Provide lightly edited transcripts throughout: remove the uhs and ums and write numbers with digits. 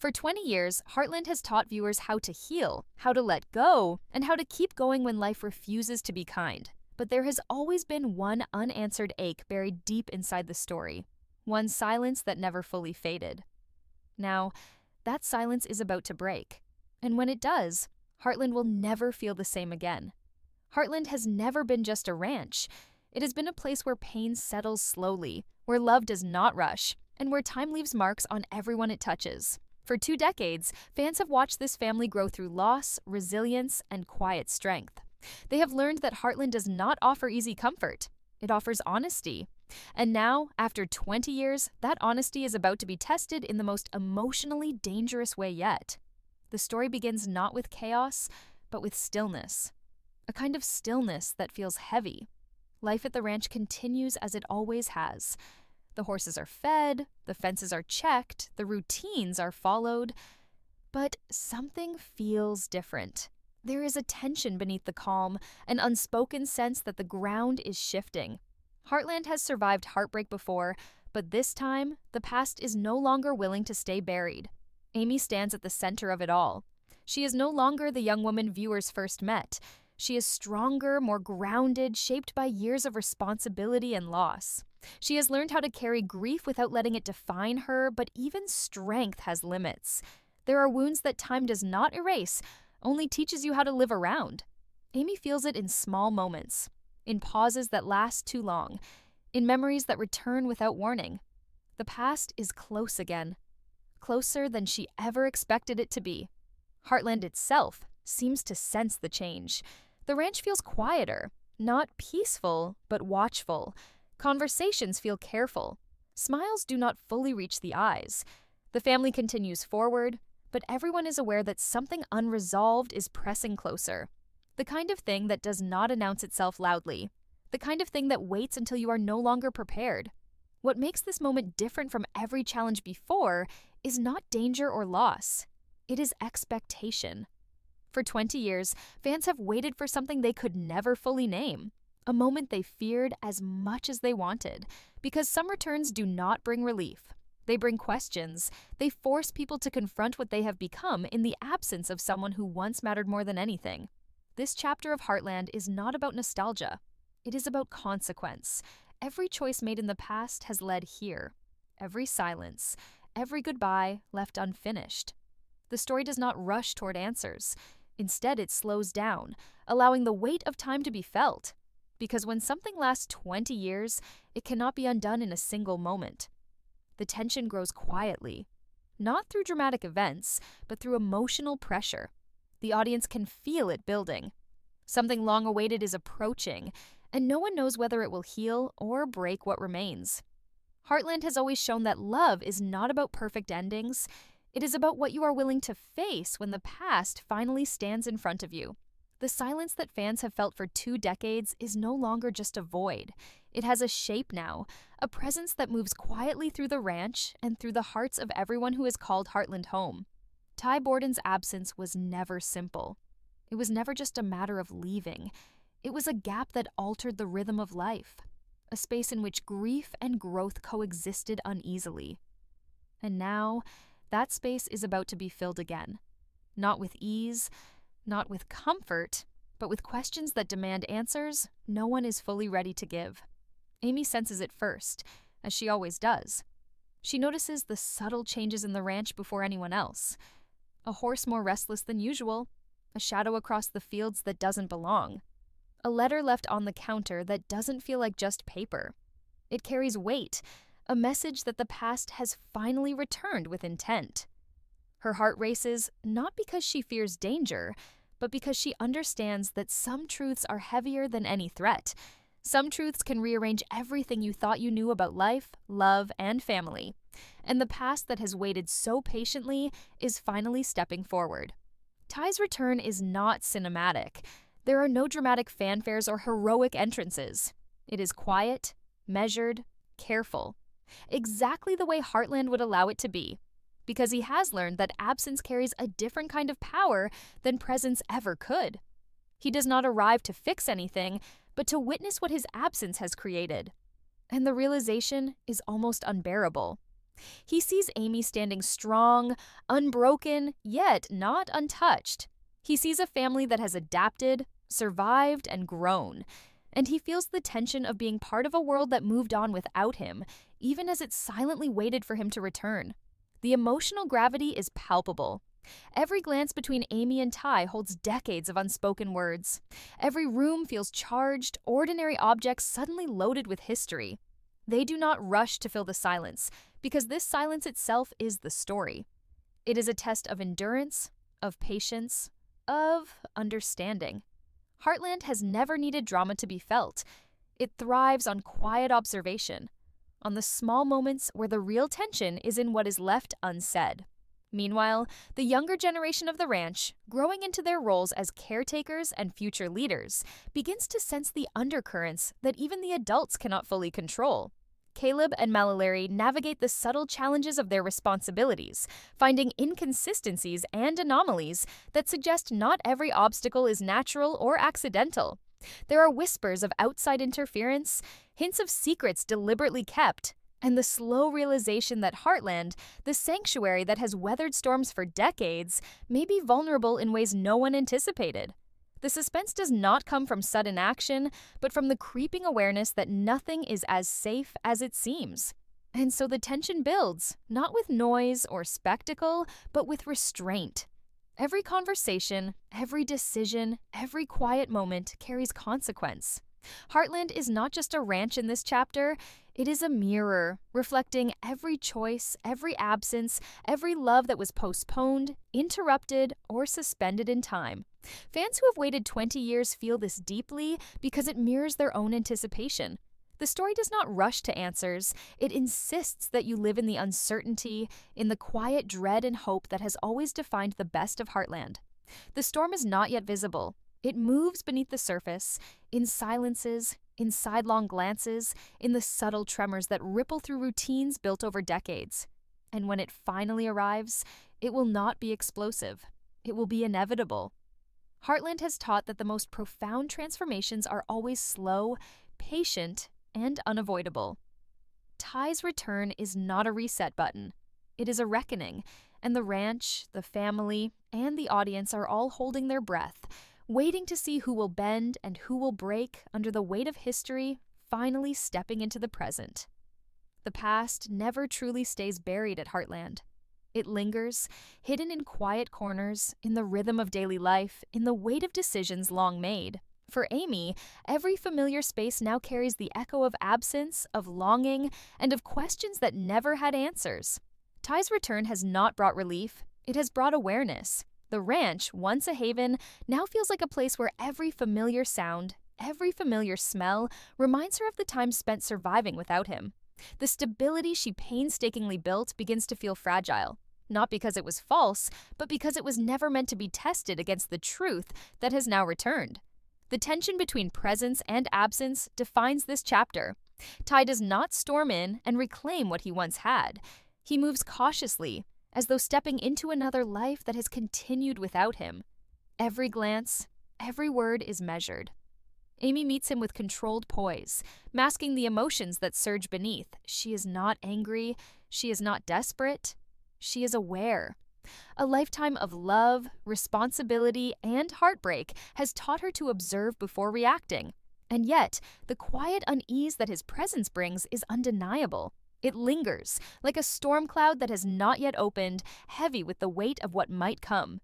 For 20 years, Heartland has taught viewers how to heal, how to let go, and how to keep going when life refuses to be kind. But there has always been one unanswered ache buried deep inside the story, one silence that never fully faded. Now, that silence is about to break. And when it does, Heartland will never feel the same again. Heartland has never been just a ranch. It has been a place where pain settles slowly, where love does not rush, and where time leaves marks on everyone it touches. For 2 decades, fans have watched this family grow through loss, resilience, and quiet strength. They have learned that Heartland does not offer easy comfort. It offers honesty. And now, after 20 years, that honesty is about to be tested in the most emotionally dangerous way yet. The story begins not with chaos, but with stillness. A kind of stillness that feels heavy. Life at the ranch continues as it always has. The horses are fed, the fences are checked, the routines are followed. But something feels different. There is a tension beneath the calm, an unspoken sense that the ground is shifting. Heartland has survived heartbreak before, but this time, the past is no longer willing to stay buried. Amy stands at the center of it all. She is no longer the young woman viewers first met. She is stronger, more grounded, shaped by years of responsibility and loss. She has learned how to carry grief without letting it define her, but even strength has limits. There are wounds that time does not erase, only teaches you how to live around. Amy feels it in small moments, in pauses that last too long, in memories that return without warning. The past is close again, closer than she ever expected it to be. Heartland itself seems to sense the change. The ranch feels quieter, not peaceful, but watchful. Conversations feel careful. Smiles do not fully reach the eyes. The family continues forward, but everyone is aware that something unresolved is pressing closer. The kind of thing that does not announce itself loudly. The kind of thing that waits until you are no longer prepared. What makes this moment different from every challenge before is not danger or loss. It is expectation. For 20 years, fans have waited for something they could never fully name. A moment they feared as much as they wanted. Because some returns do not bring relief. They bring questions. They force people to confront what they have become in the absence of someone who once mattered more than anything. This chapter of Heartland is not about nostalgia. It is about consequence. Every choice made in the past has led here. Every silence, every goodbye left unfinished. The story does not rush toward answers. Instead, it slows down, allowing the weight of time to be felt. Because when something lasts 20 years, it cannot be undone in a single moment. The tension grows quietly, not through dramatic events, but through emotional pressure. The audience can feel it building. Something long awaited is approaching, and no one knows whether it will heal or break what remains. Heartland has always shown that love is not about perfect endings. It is about what you are willing to face when the past finally stands in front of you. The silence that fans have felt for 2 decades is no longer just a void. It has a shape now, a presence that moves quietly through the ranch and through the hearts of everyone who has called Heartland home. Ty Borden's absence was never simple. It was never just a matter of leaving. It was a gap that altered the rhythm of life, a space in which grief and growth coexisted uneasily. And now, that space is about to be filled again. Not with ease, not with comfort, but with questions that demand answers no one is fully ready to give. Amy senses it first, as she always does. She notices the subtle changes in the ranch before anyone else. A horse more restless than usual, a shadow across the fields that doesn't belong, a letter left on the counter that doesn't feel like just paper. It carries weight, a message that the past has finally returned with intent. Her heart races not because she fears danger, but because she understands that some truths are heavier than any threat. Some truths can rearrange everything you thought you knew about life, love, and family. And the past that has waited so patiently is finally stepping forward. Ty's return is not cinematic. There are no dramatic fanfares or heroic entrances. It is quiet, measured, careful. Exactly the way Heartland would allow it to be. Because he has learned that absence carries a different kind of power than presence ever could. He does not arrive to fix anything, but to witness what his absence has created. And the realization is almost unbearable. He sees Amy standing strong, unbroken, yet not untouched. He sees a family that has adapted, survived, and grown. And he feels the tension of being part of a world that moved on without him, even as it silently waited for him to return. The emotional gravity is palpable. Every glance between Amy and Ty holds decades of unspoken words. Every room feels charged, ordinary objects suddenly loaded with history. They do not rush to fill the silence, because this silence itself is the story. It is a test of endurance, of patience, of understanding. Heartland has never needed drama to be felt. It thrives on quiet observation, on the small moments where the real tension is in what is left unsaid. Meanwhile, the younger generation of the ranch, growing into their roles as caretakers and future leaders, begins to sense the undercurrents that even the adults cannot fully control. Caleb and Mallory navigate the subtle challenges of their responsibilities, finding inconsistencies and anomalies that suggest not every obstacle is natural or accidental. There are whispers of outside interference, hints of secrets deliberately kept, and the slow realization that Heartland, the sanctuary that has weathered storms for decades, may be vulnerable in ways no one anticipated. The suspense does not come from sudden action, but from the creeping awareness that nothing is as safe as it seems. And so the tension builds, not with noise or spectacle, but with restraint. Every conversation, every decision, every quiet moment carries consequence. Heartland is not just a ranch in this chapter, it is a mirror, reflecting every choice, every absence, every love that was postponed, interrupted, or suspended in time. Fans who have waited 20 years feel this deeply because it mirrors their own anticipation. The story does not rush to answers, it insists that you live in the uncertainty, in the quiet dread and hope that has always defined the best of Heartland. The storm is not yet visible. It moves beneath the surface, in silences, in sidelong glances, in the subtle tremors that ripple through routines built over decades. And when it finally arrives, it will not be explosive. It will be inevitable. Heartland has taught that the most profound transformations are always slow, patient, and unavoidable. Ty's return is not a reset button. It is a reckoning, and the ranch, the family, and the audience are all holding their breath, waiting to see who will bend and who will break under the weight of history, finally stepping into the present. The past never truly stays buried at Heartland. It lingers, hidden in quiet corners, in the rhythm of daily life, in the weight of decisions long made. For Amy, every familiar space now carries the echo of absence, of longing, and of questions that never had answers. Ty's return has not brought relief, it has brought awareness. The ranch, once a haven, now feels like a place where every familiar sound, every familiar smell, reminds her of the time spent surviving without him. The stability she painstakingly built begins to feel fragile, not because it was false, but because it was never meant to be tested against the truth that has now returned. The tension between presence and absence defines this chapter. Ty does not storm in and reclaim what he once had. He moves cautiously, as though stepping into another life that has continued without him. Every glance, every word is measured. Amy meets him with controlled poise, masking the emotions that surge beneath. She is not angry, she is not desperate, she is aware. A lifetime of love, responsibility, and heartbreak has taught her to observe before reacting. And yet, the quiet unease that his presence brings is undeniable. It lingers, like a storm cloud that has not yet opened, heavy with the weight of what might come.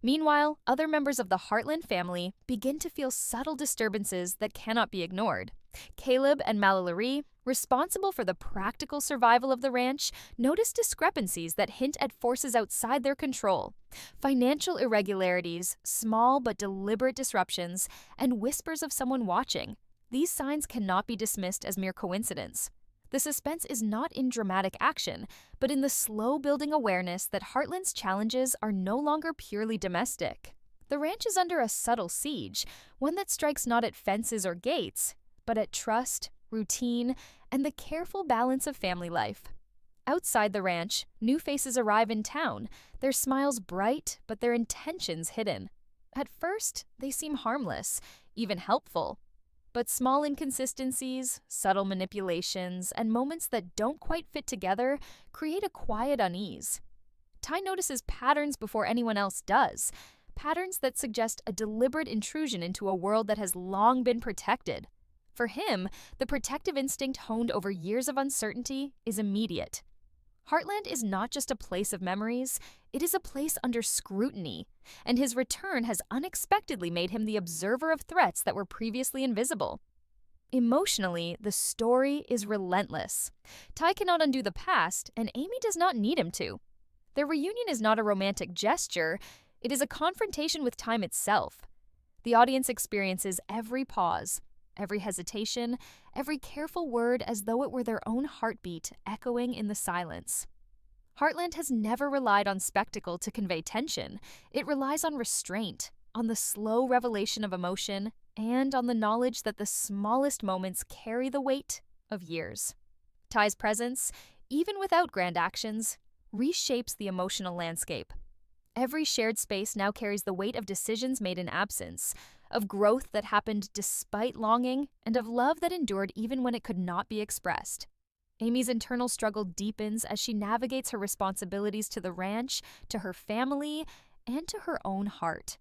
Meanwhile, other members of the Heartland family begin to feel subtle disturbances that cannot be ignored. Caleb and Mallory, responsible for the practical survival of the ranch, notice discrepancies that hint at forces outside their control. Financial irregularities, small but deliberate disruptions, and whispers of someone watching. These signs cannot be dismissed as mere coincidence. The suspense is not in dramatic action, but in the slow-building awareness that Heartland's challenges are no longer purely domestic. The ranch is under a subtle siege, one that strikes not at fences or gates, but at trust, routine, and the careful balance of family life. Outside the ranch, new faces arrive in town, their smiles bright, but their intentions hidden. At first, they seem harmless, even helpful. But small inconsistencies, subtle manipulations, and moments that don't quite fit together create a quiet unease. Ty notices patterns before anyone else does, patterns that suggest a deliberate intrusion into a world that has long been protected. For him, the protective instinct honed over years of uncertainty is immediate. Heartland is not just a place of memories, it is a place under scrutiny, and his return has unexpectedly made him the observer of threats that were previously invisible. Emotionally, the story is relentless. Ty cannot undo the past, and Amy does not need him to. Their reunion is not a romantic gesture, it is a confrontation with time itself. The audience experiences every pause, every hesitation, every careful word as though it were their own heartbeat echoing in the silence. Heartland has never relied on spectacle to convey tension. It relies on restraint, on the slow revelation of emotion, and on the knowledge that the smallest moments carry the weight of years. Ty's presence, even without grand actions, reshapes the emotional landscape. Every shared space now carries the weight of decisions made in absence, of growth that happened despite longing, and of love that endured even when it could not be expressed. Amy's internal struggle deepens as she navigates her responsibilities to the ranch, to her family, and to her own heart.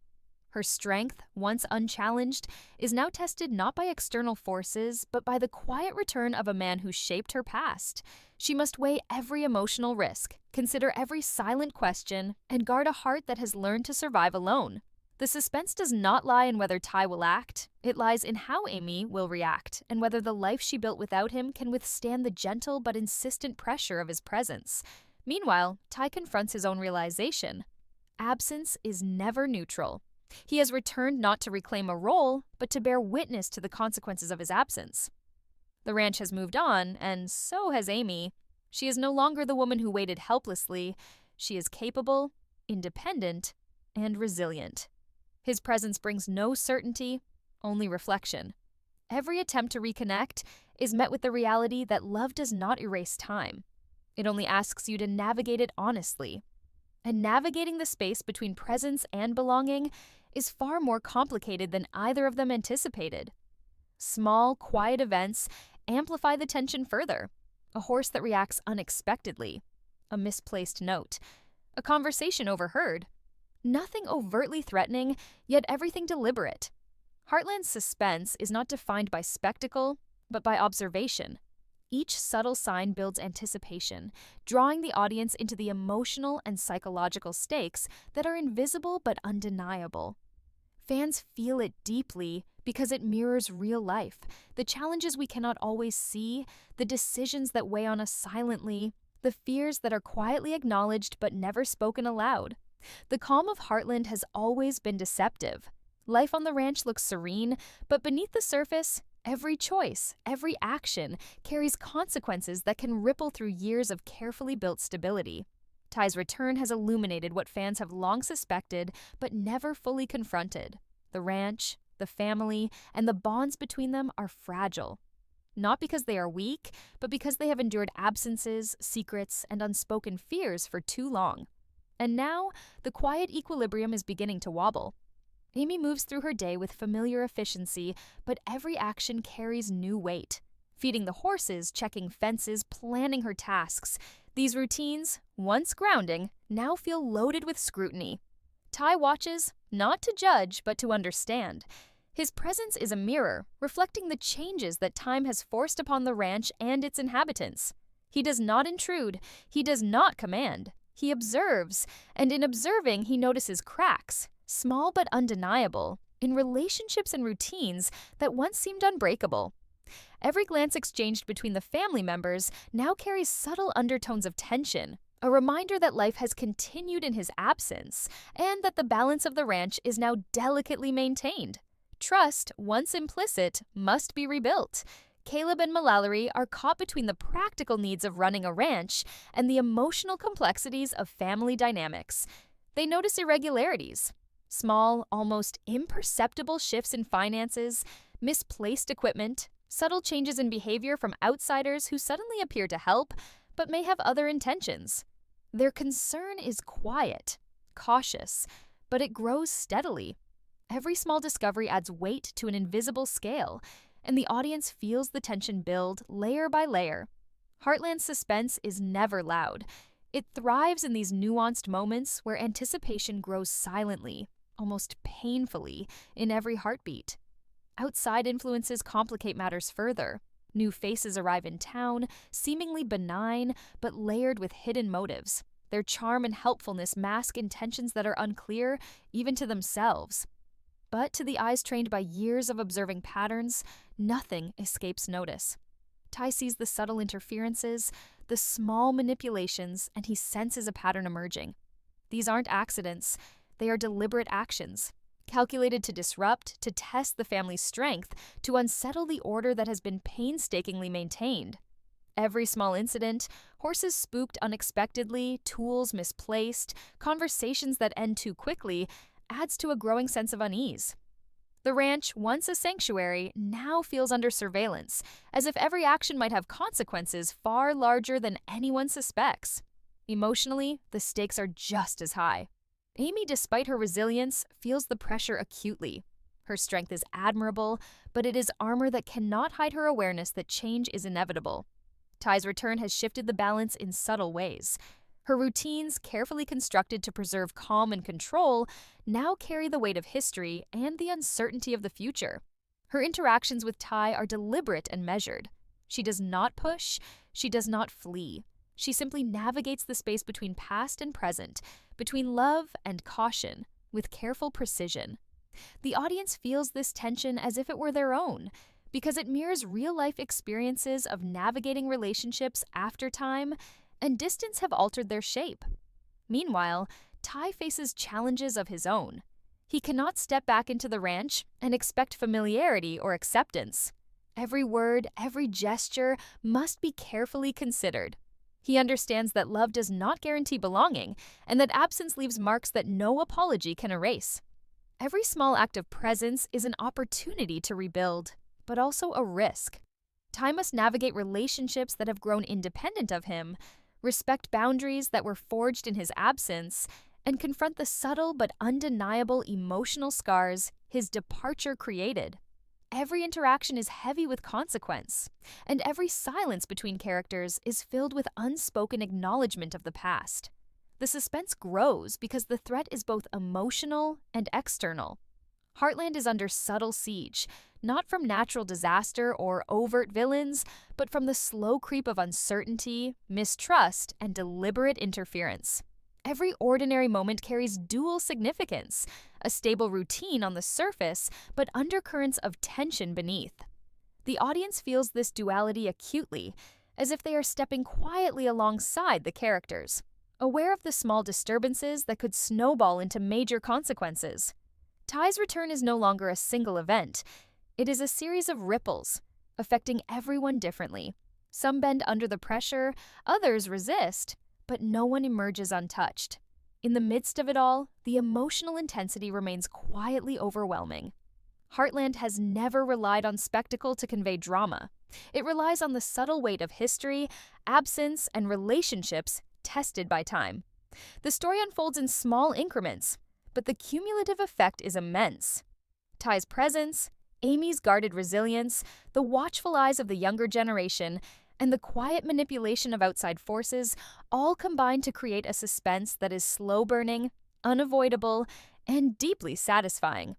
Her strength, once unchallenged, is now tested not by external forces, but by the quiet return of a man who shaped her past. She must weigh every emotional risk, consider every silent question, and guard a heart that has learned to survive alone. The suspense does not lie in whether Ty will act, it lies in how Amy will react, and whether the life she built without him can withstand the gentle but insistent pressure of his presence. Meanwhile, Ty confronts his own realization. Absence is never neutral. He has returned not to reclaim a role, but to bear witness to the consequences of his absence. The ranch has moved on, and so has Amy. She is no longer the woman who waited helplessly. She is capable, independent, and resilient. His presence brings no certainty, only reflection. Every attempt to reconnect is met with the reality that love does not erase time. It only asks you to navigate it honestly. And navigating the space between presence and belonging is far more complicated than either of them anticipated. Small, quiet events amplify the tension further. A horse that reacts unexpectedly, a misplaced note, a conversation overheard. Nothing overtly threatening, yet everything deliberate. Heartland's suspense is not defined by spectacle, but by observation. Each subtle sign builds anticipation, drawing the audience into the emotional and psychological stakes that are invisible but undeniable. Fans feel it deeply because it mirrors real life, the challenges we cannot always see, the decisions that weigh on us silently, the fears that are quietly acknowledged but never spoken aloud. The calm of Heartland has always been deceptive. Life on the ranch looks serene, but beneath the surface, every choice, every action carries consequences that can ripple through years of carefully built stability. Ty's return has illuminated what fans have long suspected but never fully confronted. The ranch, the family, and the bonds between them are fragile. Not because they are weak, but because they have endured absences, secrets, and unspoken fears for too long. And now, the quiet equilibrium is beginning to wobble. Amy moves through her day with familiar efficiency, but every action carries new weight. Feeding the horses, checking fences, planning her tasks. These routines, once grounding, now feel loaded with scrutiny. Ty watches, not to judge, but to understand. His presence is a mirror, reflecting the changes that time has forced upon the ranch and its inhabitants. He does not intrude, he does not command. He observes, and in observing, he notices cracks, small but undeniable, in relationships and routines that once seemed unbreakable. Every glance exchanged between the family members now carries subtle undertones of tension, a reminder that life has continued in his absence, and that the balance of the ranch is now delicately maintained. Trust, once implicit, must be rebuilt. Caleb and Mallory are caught between the practical needs of running a ranch and the emotional complexities of family dynamics. They notice irregularities, small, almost imperceptible shifts in finances, misplaced equipment, subtle changes in behavior from outsiders who suddenly appear to help, but may have other intentions. Their concern is quiet, cautious, but it grows steadily. Every small discovery adds weight to an invisible scale, and the audience feels the tension build layer by layer. Heartland's suspense is never loud. It thrives in these nuanced moments where anticipation grows silently, almost painfully, in every heartbeat. Outside influences complicate matters further. New faces arrive in town, seemingly benign, but layered with hidden motives. Their charm and helpfulness mask intentions that are unclear, even to themselves. But to the eyes trained by years of observing patterns, nothing escapes notice. Tai sees the subtle interferences, the small manipulations, and he senses a pattern emerging. These aren't accidents, they are deliberate actions, calculated to disrupt, to test the family's strength, to unsettle the order that has been painstakingly maintained. Every small incident, horses spooked unexpectedly, tools misplaced, conversations that end too quickly, adds to a growing sense of unease. The ranch, once a sanctuary, now feels under surveillance, as if every action might have consequences far larger than anyone suspects. Emotionally, the stakes are just as high. Amy, despite her resilience, feels the pressure acutely. Her strength is admirable, but it is armor that cannot hide her awareness that change is inevitable. Ty's return has shifted the balance in subtle ways. Her routines, carefully constructed to preserve calm and control, now carry the weight of history and the uncertainty of the future. Her interactions with Ty are deliberate and measured. She does not push, she does not flee. She simply navigates the space between past and present, between love and caution, with careful precision. The audience feels this tension as if it were their own, because it mirrors real-life experiences of navigating relationships after time and distance have altered their shape. Meanwhile, Ty faces challenges of his own. He cannot step back into the ranch and expect familiarity or acceptance. Every word, every gesture must be carefully considered. He understands that love does not guarantee belonging, and that absence leaves marks that no apology can erase. Every small act of presence is an opportunity to rebuild, but also a risk. Ty must navigate relationships that have grown independent of him, respect boundaries that were forged in his absence, and confront the subtle but undeniable emotional scars his departure created. Every interaction is heavy with consequence, and every silence between characters is filled with unspoken acknowledgement of the past. The suspense grows because the threat is both emotional and external. Heartland is under subtle siege, not from natural disaster or overt villains, but from the slow creep of uncertainty, mistrust, and deliberate interference. Every ordinary moment carries dual significance, a stable routine on the surface, but undercurrents of tension beneath. The audience feels this duality acutely, as if they are stepping quietly alongside the characters, aware of the small disturbances that could snowball into major consequences. Ty's return is no longer a single event. It is a series of ripples, affecting everyone differently. Some bend under the pressure, others resist, but no one emerges untouched. In the midst of it all, the emotional intensity remains quietly overwhelming. Heartland has never relied on spectacle to convey drama. It relies on the subtle weight of history, absence, and relationships tested by time. The story unfolds in small increments, but the cumulative effect is immense. Ty's presence, Amy's guarded resilience, the watchful eyes of the younger generation, and the quiet manipulation of outside forces all combine to create a suspense that is slow-burning, unavoidable, and deeply satisfying.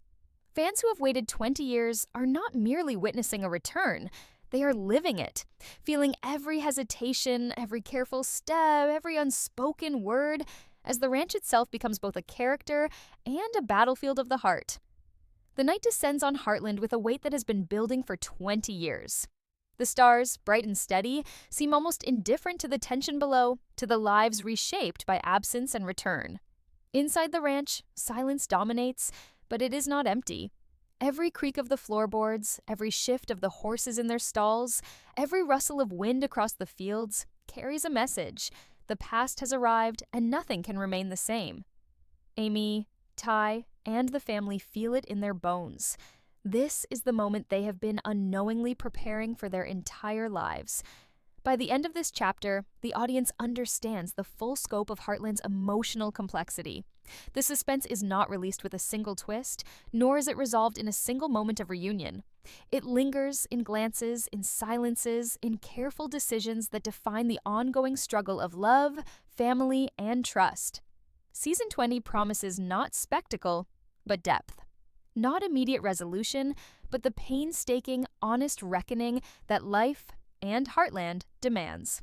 Fans who have waited 20 years are not merely witnessing a return, they are living it, feeling every hesitation, every careful step, every unspoken word, as the ranch itself becomes both a character and a battlefield of the heart. The night descends on Heartland with a weight that has been building for 20 years. The stars, bright and steady, seem almost indifferent to the tension below, to the lives reshaped by absence and return. Inside the ranch, silence dominates, but it is not empty. Every creak of the floorboards, every shift of the horses in their stalls, every rustle of wind across the fields carries a message. The past has arrived, and nothing can remain the same. Amy, Ty, and the family feel it in their bones. This is the moment they have been unknowingly preparing for their entire lives. By the end of this chapter, the audience understands the full scope of Heartland's emotional complexity. The suspense is not released with a single twist, nor is it resolved in a single moment of reunion. It lingers in glances, in silences, in careful decisions that define the ongoing struggle of love, family, and trust. Season 20 promises not spectacle, but depth. Not immediate resolution, but the painstaking, honest reckoning that life and Heartland demands.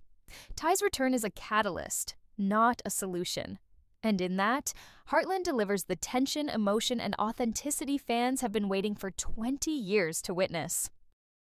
Ty's return is a catalyst, not a solution. And in that, Heartland delivers the tension, emotion, and authenticity fans have been waiting for 20 years to witness.